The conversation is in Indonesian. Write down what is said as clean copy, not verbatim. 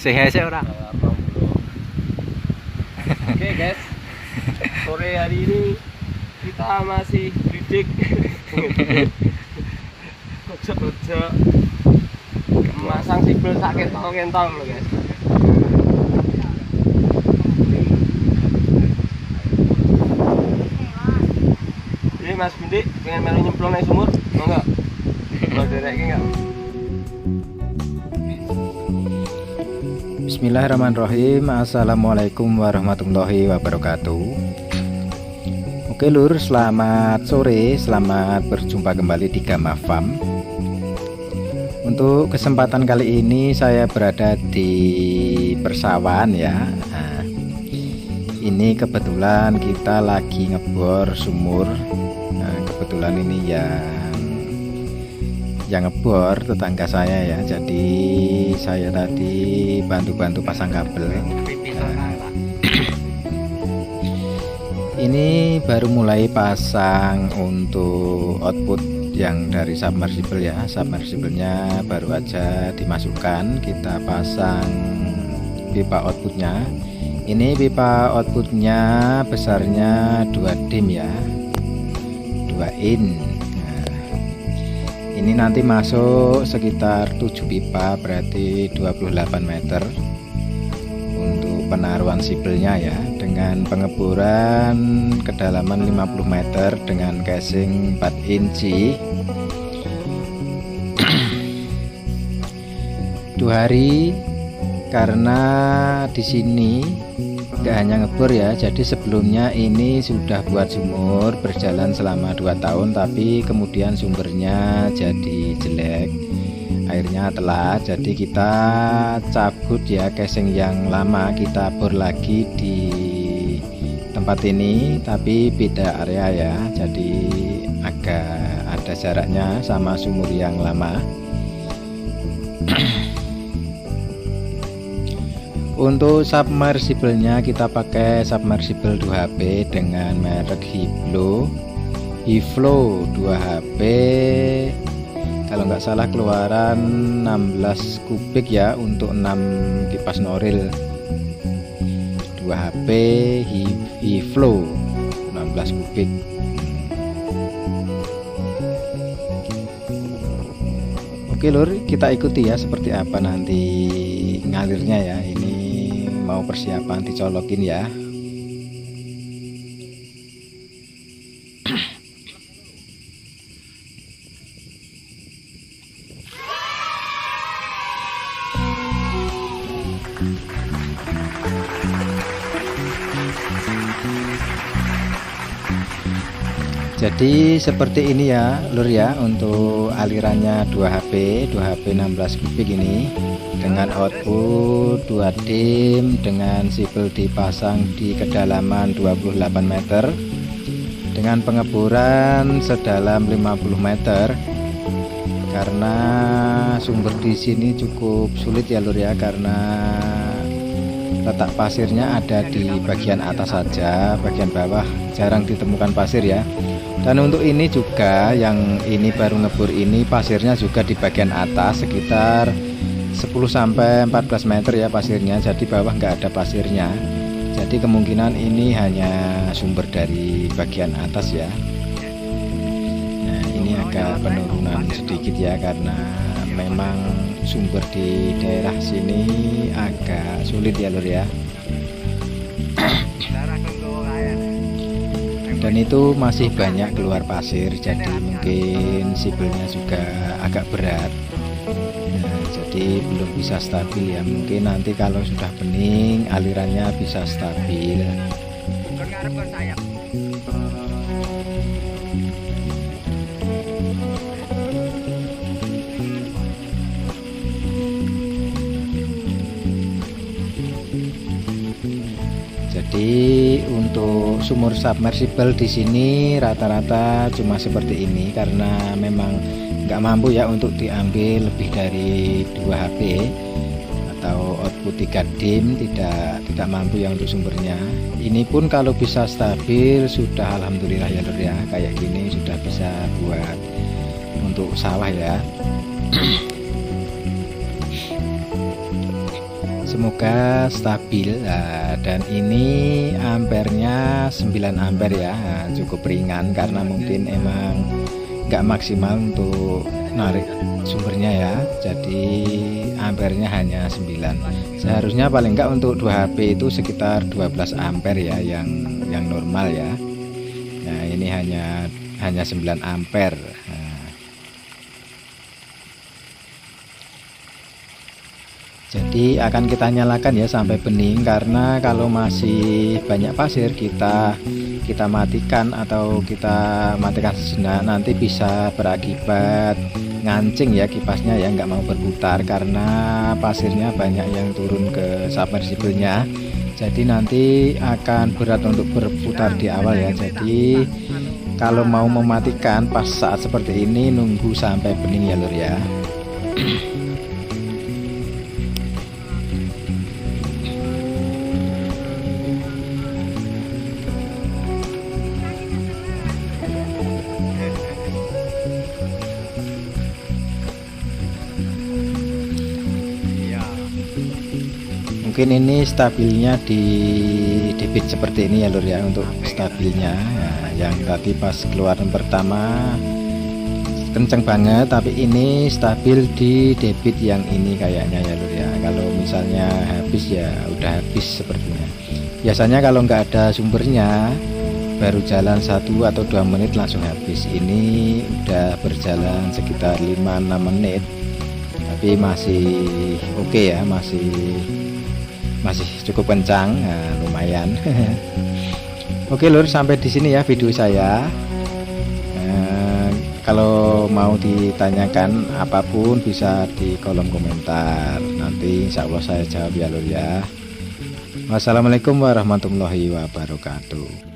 Sehat sih orang. Oke guys, sore hari ini kita masih bidik ojo-ojo memasang sibel sakit kentong loh guys. Jadi Mas Bindi pengen melu nyemplung nang sumur, mau nggak? Mau derek nggak? Bismillahirrahmanirrahim. Assalamualaikum warahmatullahi wabarakatuh. Oke lur, selamat sore, selamat berjumpa kembali di Gama Farm. Untuk kesempatan kali ini saya berada di persawahan ya. Nah, ini kebetulan kita lagi ngebor sumur. Nah, kebetulan ini yang ngebor tetangga saya ya, jadi saya tadi bantu-bantu pasang kabel. Ini baru mulai pasang untuk output yang dari submersible ya. Submersible-nya baru aja dimasukkan, kita pasang pipa outputnya. Ini pipa outputnya besarnya 2 dim ya, 2 in. Ini nanti masuk sekitar 7 pipa, berarti 28 meter untuk penaruhan sibelnya ya, dengan pengeboran kedalaman 50 meter dengan casing 4 inci. 2 hari karena di sini nggak hanya ngebor ya, jadi sebelumnya ini sudah buat sumur berjalan selama 2 tahun, tapi kemudian sumbernya jadi jelek, airnya telat, jadi kita cabut ya casing yang lama, kita bor lagi di tempat ini, tapi beda area ya, jadi agak ada jaraknya sama sumur yang lama. Untuk submersible-nya kita pakai submersible 2HP dengan merek Hiflo 2HP, kalau nggak salah keluaran 16 kubik ya, untuk 6 kipas noril. 2HP Hiflo 16 kubik. Oke lur, kita ikuti ya seperti apa nanti ngalirnya ya. Ini mau persiapan dicolokin ya. Jadi seperti ini ya lur ya, untuk alirannya 2HP 16 kubik ini, dengan output 2 dim, dengan sibel dipasang di kedalaman 28 meter, dengan pengeboran sedalam 50 meter. Karena sumber di sini cukup sulit ya lur ya, karena letak pasirnya ada di bagian atas saja, bagian bawah jarang ditemukan pasir ya. Dan untuk ini juga, yang ini baru ngebor ini, pasirnya juga di bagian atas sekitar 10-14 meter ya pasirnya, jadi bawah nggak ada pasirnya. Jadi kemungkinan ini hanya sumber dari bagian atas ya. Nah ini agak penurunan sedikit ya, karena memang sumber di daerah sini agak sulit ya lur ya. Dan itu masih banyak keluar pasir, jadi mungkin sibelnya juga agak berat. Nah, jadi belum bisa stabil ya, mungkin nanti kalau sudah bening alirannya bisa stabil. Jadi untuk sumur submersible di sini rata-rata cuma seperti ini karena memang nggak mampu ya untuk diambil lebih dari 2 HP atau output 3 dim, tidak mampu ya untuk sumbernya. Ini pun kalau bisa stabil sudah alhamdulillah ya lur ya, kayak gini sudah bisa buat untuk sawah ya. Semoga stabil. Dan ini ampernya 9 ampere ya, cukup ringan karena mungkin emang nggak maksimal untuk narik sumbernya ya, jadi ampernya hanya 9. Seharusnya paling enggak untuk 2 HP itu sekitar 12 ampere ya, yang normal ya. Nah ini hanya 9 ampere. Jadi akan kita nyalakan ya sampai bening, karena kalau masih banyak pasir kita matikan atau kita matikan sejenak nanti bisa berakibat ngancing ya kipasnya ya, nggak mau berputar karena pasirnya banyak yang turun ke submersible-nya. Jadi nanti akan berat untuk berputar di awal ya. Jadi kalau mau mematikan pas saat seperti ini nunggu sampai bening ya lur ya. Mungkin ini stabilnya di debit seperti ini ya lur ya, untuk stabilnya ya, yang tadi pas keluaran pertama kenceng banget, tapi ini stabil di debit yang ini kayaknya ya lur ya. Kalau misalnya habis ya udah habis sepertinya. Biasanya kalau nggak ada sumbernya baru jalan 1 atau 2 menit langsung habis. Ini udah berjalan sekitar 5-6 menit tapi masih oke ya, masih cukup kencang. Nah, lumayan. Oke lur, sampai di sini ya video saya. Kalau mau ditanyakan apapun bisa di kolom komentar, nanti insya Allah saya jawab ya lur ya. Wassalamualaikum warahmatullahi wabarakatuh.